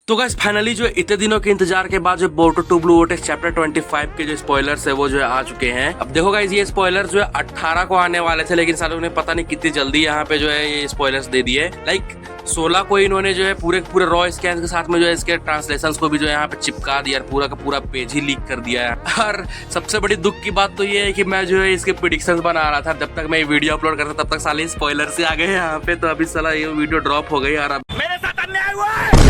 तो guys finally जो इतने दिनों के इंतजार के बाद जो बोरुटो 2 ब्लू वोर्टेक्स चैप्टर 25 के जो स्पॉयलर्स है वो जो है आ चुके हैं। अब देखो गाइस ये स्पॉयलर्स जो है 18 को आने वाले थे, लेकिन सालों ने पता नहीं कितनी जल्दी यहाँ पे जो है ये स्पॉयलर्स दे दिए। लाइक 16 को इन्होंने जो है पूरे रॉ स्कैन के साथ में जो है इसके ट्रांसलेशंस को भी जो है यहाँ पे चिपका दिया, पूरा का पूरा पेज ही लीक कर दिया है। और सबसे बड़ी दुख की बात तो ये है कि मैं जो है इसके प्रेडिक्शंस बना रहा था, जब तक मैं ये वीडियो अपलोड करता तब तक साले स्पॉयलर से आ गए यहाँ पे, तो अभी साला ये वीडियो ड्रॉप हो गई। और मेरे साथ अन्याय हुआ है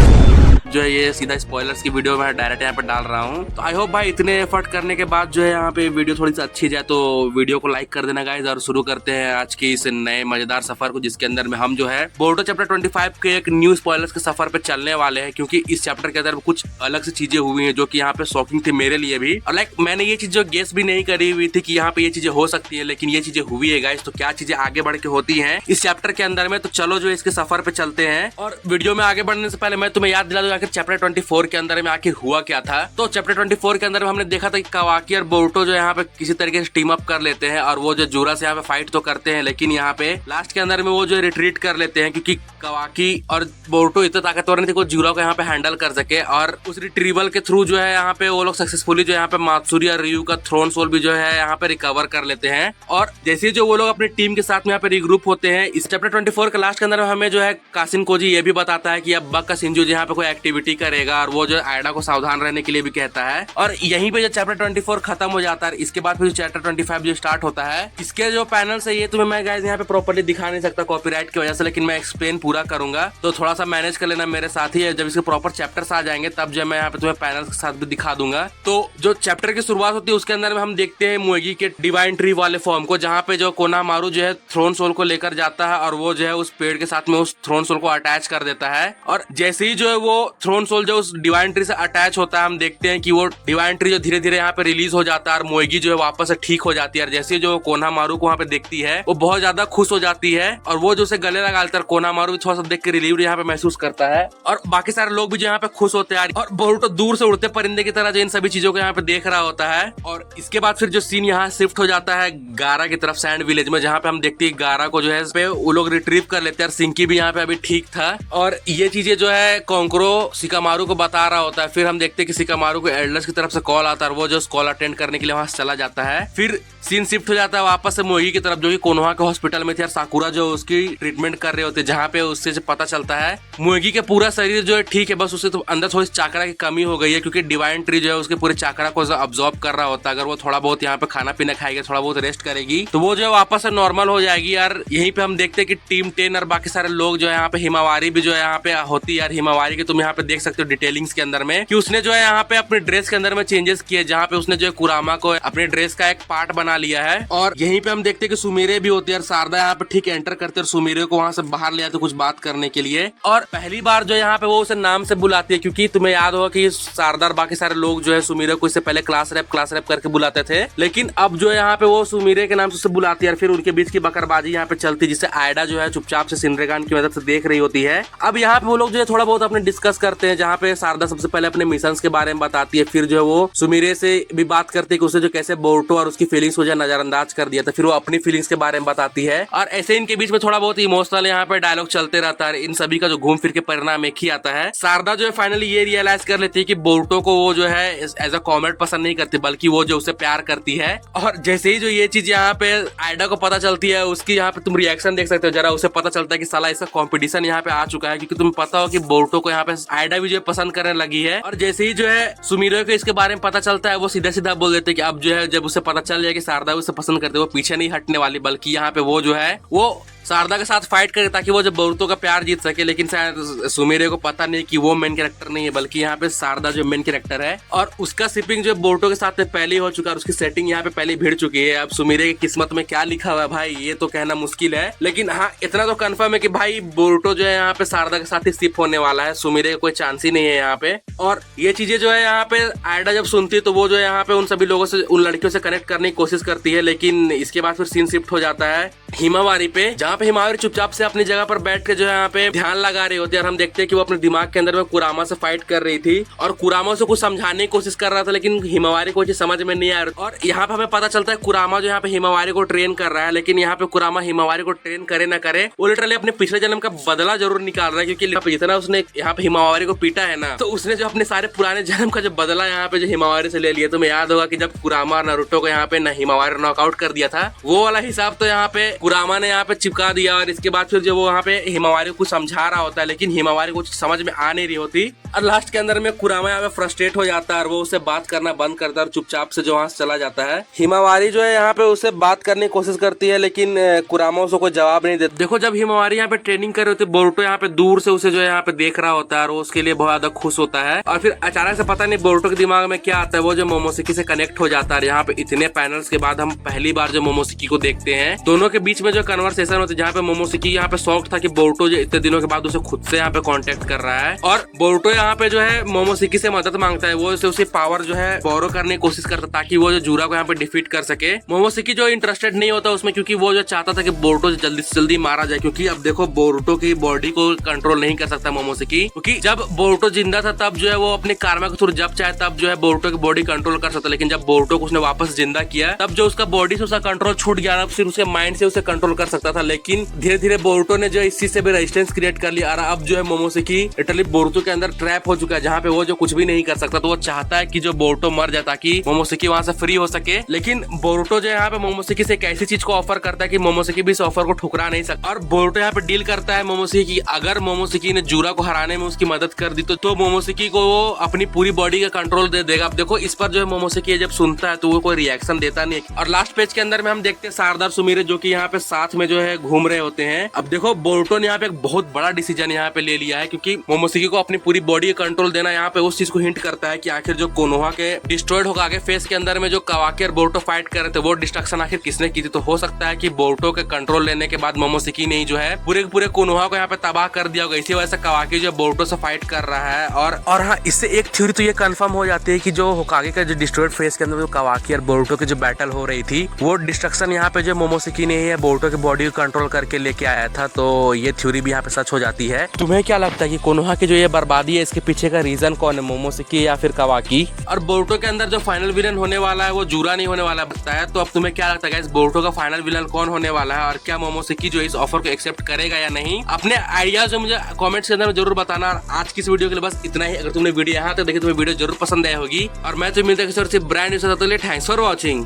जो है ये सीधा स्पॉयलर्स की वीडियो मैं डायरेक्ट यहाँ पे डाल रहा हूँ। तो आई होप भाई इतने एफर्ट करने के बाद जो है यहाँ पे वीडियो थोड़ी सी अच्छी जाए, तो वीडियो को लाइक कर देना गाइस। और शुरू करते हैं आज की इस नए मजेदार सफर को, जिसके अंदर में हम जो है बोरुटो चैप्टर 25 के एक न्यू स्पॉयलर्स के सफर पे चलने वाले हैं। क्योंकि इस चैप्टर के अंदर कुछ अलग से चीजें हुई है जो की यहाँ पे शॉकिंग थी मेरे लिए भी। और लाइक मैंने ये चीज जो गेस भी नहीं करी हुई थी कि यहाँ पे ये चीजें हो सकती है, लेकिन ये चीजें हुई है गाइस। तो क्या चीजें आगे बढ़ के होती है इस चैप्टर के अंदर में, तो चलो जो इसके सफर पे चलते हैं। और वीडियो में आगे बढ़ने से पहले मैं तुम्हें याद दिला दूं आखिर चैप्टर 24 के अंदर में आखिर हुआ क्या था। तो चैप्टर 24 के अंदर में हमने देखा था कि कावाकी और बोरुटो जो यहाँ पे किसी तरीके से टीम अप कर लेते हैं, और वो जो जूरा से यहाँ पे फाइट तो करते हैं, लेकिन यहाँ पे लास्ट के अंदर में वो जो रिट्रीट कर लेते हैं, क्योंकि कावाकी और बोरुटो इतना ताकतवर नहीं थे कि जूरा को यहाँ पे हैंडल कर सके। और उस रिट्रीवल के थ्रू जो है यहाँ पे वो लोग सक्सेसफुली जो यहाँ पे मात्सुरी और रियू का थ्रोन सोल भी जो है यहाँ पे रिकवर कर लेते हैं। और जैसे जो वो लोग अपनी टीम के साथ में यहाँ पे रिग्रुप होते हैं, इस चैप्टर 24 के लास्ट के अंदर हमें जो है कासिन कोजी ये भी बताता है कि अब बक का सिंजू यहाँ पे कोई एक्टिविटी करेगा, और वो जो आयडा को सावधान रहने के लिए भी कहता है। और यहीं पे जो चैप्टर 24 खत्म हो जाता है, इसके बाद फिर चैप्टर 25 जो स्टार्ट होता है। इसके जो पैनल्स है ये तुम्हें मैं गाइस यहाँ पे प्रॉपर्ली दिखा नहीं सकता कॉपीराइट की वजह से, लेकिन मैं एक्सप्लेन पूरा करूंगा, तो थोड़ा सा मैनेज कर लेना मेरे साथ ही है। जब इसके प्रॉपर चैप्टर्स आ जाएंगे तब जो मैं यहाँ पे तुम्हें पैनल्स के साथ भी दिखा दूंगा। तो जो चैप्टर की शुरुआत होती है उसके अंदर में हम देखते हैं मुएगी के डिवाइन ट्री वाले फॉर्म को, जहाँ पे जो कोनामारू जो है थ्रोन सोल को लेकर जाता है, और वो जो है उस पेड़ के साथ में उस थ्रोन सोल को अटैच कर देता है। और जैसे ही जो है वो थ्रोन सोल जो उस डिवाइन ट्री से अटैच होता है, हम देखते हैं कि वो डिवाइन ट्री जो धीरे धीरे यहाँ पे रिलीज हो जाता है, और मोएगी जो है वापस से ठीक हो जाती है। और जैसे जो कोनामारू को वहाँ पे देखती है वो बहुत ज्यादा खुश हो जाती है, और वो जो उसे गले लगा लेता है। कोनामारू भी थोड़ा सा देख के रिलीव यहाँ पे महसूस करता है, और बाकी सारे लोग भी जो यहाँ पे खुश होते हैं। और बोरुटो दूर से उड़ते परिंदे की तरह जो इन सभी चीजों को यहाँ पे देख रहा होता है। और इसके बाद फिर जो सीन यहाँ शिफ्ट हो जाता है गारा की तरफ, सैंड विलेज में, जहाँ पे हम देखते हैं गारा को जो है पे वो लोग रिट्रीव कर लेते हैं। और सिंकी भी यहाँ पे अभी ठीक था, और ये चीजें जो है कोंकरो शिकामारू को बता रहा होता है। फिर हम देखते हैं कि शिकामारू को एल्डर्स की तरफ से कॉल आता है, और वो जो कॉल अटेंड करने के लिए वहां से चला जाता है। फिर सीन शिफ्ट हो जाता है वापस से मोएगी की तरफ, जो कि कोनोहा के हॉस्पिटल में थी, और साकुरा जो उसकी ट्रीटमेंट कर रहे होते हैं, जहाँ पे उससे जो पता चलता है मोएगी के पूरा शरीर जो है ठीक है, बस उसे तो अंदर थोड़ी चाकरा की कमी हो गई है, क्योंकि डिवाइन ट्री जो है उसके पूरे चाकरा को अब्सॉर्ब कर रहा होता है। अगर वो थोड़ा बहुत यहाँ पे खाना पीना खाएगी, थोड़ा बहुत रेस्ट करेगी, तो वो जो है वापस से नॉर्मल हो जाएगी। यार यहीं पे हम देखते हैं कि टीम 10 और बाकी सारे लोग जो है यहाँ पे, हिमावारी भी जो है यहाँ पे होती है। यार हिमावारी की तुम यहाँ पे देख सकते हो डिटेलिंग्स के अंदर में कि उसने जो है यहाँ पे अपने ड्रेस के अंदर में चेंजेस किए, जहाँ पे उसने जो है कुरामा को अपने ड्रेस का एक पार्ट बना लिया है। और यहीं पे हम देखते हैं कि सुमीरे भी होती है, और शारदा यहाँ पे ठीक एंटर करते हैं, और सुमीरे को वहां से बाहर ले आते कुछ बात करने के लिए। और पहली बार जो यहाँ पे वो उसे नाम से बुलाती है, क्योंकि तुम्हें याद होगा कि शारदा और बाकी सारे लोग जो है सुमीरे को इससे पहले क्लास रैप करके बुलाते थे, लेकिन अब जो यहाँ पे वो सुमीरे के नाम से उसे बुलाती है। और फिर उनके बीच की बकरबाजी यहाँ पे चलती है, जिससे आयडा जो है चुपचाप से सिंड्रेगान की मदद से देख रही होती है। अब यहाँ पे वो लोग जो है थोड़ा बहुत अपने डिस्कस करते हैं, जहाँ पे शारदा सबसे पहले अपने मिशंस के बारे में बताती है। फिर जो है वो सुमीरे से भी बात करती है कि उसे जो कैसे बोरुटो और उसकी फीलिंग्स को जो नजरअंदाज कर दिया था, फिर वो अपनी फीलिंग्स के बारे में बताती है। और ऐसे इनके बीच में थोड़ा बहुत इमोशनल यहाँ पे डायलॉग चलते रहता है। इन सभी का जो घूम फिर के परिणाम एक ही आता है। शारदा जो है फाइनली ये रियलाइज कर लेती है कि बोरुटो को वो जो है एज अ कॉमेड पसंद नहीं करती, बल्कि वो जो उसे प्यार करती है। और जैसे ही जो ये चीज यहाँ पे आयडा को पता चलती है, उसकी यहाँ पे तुम रिएक्शन देख सकते हो जरा। उसे पता चलता है कि साला इसका कंपटीशन यहाँ पे आ चुका है, क्योंकि तुम्हें पता हो कि बोरुटो को यहाँ पे आयडा भी जो है पसंद करने लगी है। और जैसे ही जो है सुमीरो को इसके बारे में पता चलता है, वो सीधा सीधा बोल देते हैं कि अब जो है जब उसे पता चल जाए कि शारदा उसे पसंद करते, वो पीछे नहीं हटने वाली, बल्कि यहाँ पे वो जो है वो शारदा के साथ फाइट करे ताकि वो जब बोरुटो का प्यार जीत सके। लेकिन शायद सुमीरे को पता नहीं कि वो मेन कैरेक्टर नहीं है, बल्कि यहाँ पे शारदा जो मेन कैरेक्टर है, और उसका शिपिंग जो बोरुटो के साथ में पहले हो चुका है, उसकी सेटिंग यहाँ पे पहले भिड़ चुकी है। अब सुमीरे की किस्मत में क्या लिखा हुआ है भाई, ये तो कहना मुश्किल है, लेकिन हाँ इतना तो कंफर्म है कि भाई बोरुटो जो है यहाँ पे शारदा के साथ ही शिप होने वाला है। सुमीरे का कोई चांस ही नहीं है यहाँ पे। और ये चीजें जो है यहाँ पे आयडा जब सुनती है, तो वो जो है यहाँ पे उन सभी लोगों से, उन लड़कियों से कनेक्ट करने की कोशिश करती है। लेकिन इसके बाद फिर सीन शिफ्ट हो जाता है हिमावारी पे, जहाँ यहाँ पे हिमावरी चुपचाप से अपनी जगह पर बैठ के जो है यहाँ पे ध्यान लगा रही होती है और हम देखते हैं कि वो अपने दिमाग के अंदर में कुरामा से फाइट कर रही थी और कुरामा से कुछ समझाने की कोशिश कर रहा था, लेकिन हिमावरी को चीज समझ में नहीं आ रही। और यहाँ पे हमें पता चलता है कुरामा जो यहाँ पे हिमावरी को ट्रेन कर रहा है, लेकिन यहाँ पे कुरामा हिमावरी को ट्रेन करे ना करे वो लिटरली अपने पिछले जन्म का बदला जरूर निकाल रहा है, क्योंकि जितना उसने यहाँ पे हिमावरी को पीटा है ना, तो उसने जो अपने सारे पुराने जन्म का जो बदला यहाँ पे जो हिमावरी से ले लिया। तुम्हें याद होगा कि जब कुरामा और नारुतो को यहाँ पे हिमावरी नॉकआउट कर दिया था, वो वाला हिसाब तो यहाँ पे कुरामा ने यहाँ पे चिपका दिया। और इसके बाद फिर जो वो यहाँ पे हिमावरी को समझा रहा होता है, लेकिन हिमावरी को समझ में आ नहीं रही होती और लास्ट के अंदर में कुरामा यहाँ पे फ्रस्ट्रेट हो जाता है और वो उससे बात करना बंद करता है और चुपचाप से जो वहाँ से चला जाता है। हिमावरी जो है यहाँ पे उससे बात करने की कोशिश करती है, लेकिन कुरामा उसको कोई जवाब नहीं देता। देखो जब हिमावरी यहाँ पे ट्रेनिंग कर रही होती है, बोरुतो यहाँ पे दूर से उसे जो है यहाँ पे देख रहा होता है और वो उसके लिए बहुत ज्यादा खुश होता है। और फिर अचानक से पता नहीं बोरुतो के दिमाग में क्या आता है, वो जो मोमोशिकी से कनेक्ट हो जाता है। यहाँ पे इतने पैनल्स के बाद हम पहली बार जो मोमोशिकी को देखते हैं, दोनों के बीच में जो कन्वर्सेशन होती है, जहाँ पे मोमोशिकी यहाँ पे शॉक था कि बोरुतो जो इतने दिनों के बाद उसे खुद से यहाँ पे कांटेक्ट कर रहा है और बोरुतो यहाँ पे जो है मोमोशिकी से मदद मांगता है। वो उसे पावर जो है बोरो करने की कोशिश करता ताकि वो जो जूरा को यहाँ पे डिफीट कर सके। मोमोशिकी जो इंटरेस्टेड नहीं होता उसमें, क्योंकि वो जो चाहता था कि बोरुतो जल्दी से जल्दी मारा जाए, क्योंकि अब देखो बोरुतो की बॉडी को कंट्रोल नहीं कर सकता मोमोशिकी, क्योंकि जब बोरुतो जिंदा था तब जो है वो अपने कारमा के थ्रू जब चाहे तब जो है बोरुतो की बॉडी कंट्रोल कर सकता, लेकिन जब बोरुतो को उसने वापस जिंदा किया तब जो उसका बॉडी से उसका कंट्रोल छूट गया, फिर उसके माइंड से उसे कंट्रोल कर सकता था। लेकिन धीरे धीरे बोरुतो ने जो इस चीज से भी रेजिस्टेंस क्रिएट कर लिया और अब जो है मोमोशिकी लिटरली बोरुतो के अंदर ट्रैप हो चुका है, जहाँ पे वो जो कुछ भी नहीं कर सकता। तो वो चाहता है कि जो बोरुतो मर जाए ताकि मोमोशिकी वहां से फ्री हो सके। लेकिन बोरुतो जो यहाँ पे मोमोशिकी से एक ऐसी चीज को ऑफर करता है कि मोमोशिकी भी इस ऑफर को ठुकरा नहीं सकता और बोरुतो यहाँ पे डील करता है मोमोशिकी की अगर मोमोशिकी ने जूरा को हराने में उसकी मदद कर दी तो मोमोशिकी को वो अपनी पूरी बॉडी का कंट्रोल दे देगा। अब देखो इस पर जो है मोमोशिकी जब सुनता है तो वो कोई रिएक्शन देता नहीं है। और लास्ट पेज के अंदर में हम देखते हैं सारदार सुमिरे जो कि यहाँ पे साथ में जो है घूम रहे होते हैं। अब देखो बोरुतो ने यहाँ पे एक बहुत बड़ा डिसीजन यहाँ पे ले लिया है, क्योंकि मोमोशिकी को अपनी पूरी बॉडी का कंट्रोल देना यहाँ पे उस चीज को हिंट करता है कि आखिर जो कोनोहा के डिस्ट्रॉयड होगा आगे फेस के अंदर में जो कावाकी और बोरुतो फाइट कर रहे थे, वो डिस्ट्रक्शन आखिर किसने की थी। तो हो सकता है कि बोरुतो के कंट्रोल लेने के बाद मोमोशिकी ने जो है पूरे कोनोहा को यहाँ पे तबाह कर दिया होगा। इसी वजह से कावाकी जो बोरुतो से फाइट कर रहा है। और हाँ, इससे एक थ्योरी तो ये कंफर्म हो जाती है कि जो होकागे का जो डिस्ट्रॉयड फेस के अंदर जो कावाकी और बोरुतो की जो बैटल हो रही थी, वो डिस्ट्रक्शन यहाँ पे जो मोमोशिकी ने ही बोरुतो की बॉडी को कंट्रोल करके लेके आया था। तो ये थ्योरी भी यहाँ पे सच हो जाती है। तुम्हें क्या लगता है कि कोनोहा की जो ये बर्बादी है इसके पीछे का रीजन कौन है, मोमोशिकी या फिर कावाकी? और बोरुतो के अंदर जो फाइनल विलन होने वाला है वो जूरा नहीं होने वाला बताया। तो अब तुम्हें क्या लगता है गाइस, बोरुतो का फाइनल विलन कौन होने वाला है और क्या मोमोशिकी जो इस ऑफर को एक्सेप्ट करेगा या नहीं? अपने आइडियाज जो मुझे कमेंट्स के अंदर जरूर बताना। आज की इस वीडियो के लिए बस इतना ही। अगर तुमने वीडियो यहाँ तक देखी तुम्हें वीडियो जरूर पसंद आई होगी और मैं तो मिलता है brand news. Thanks for watching.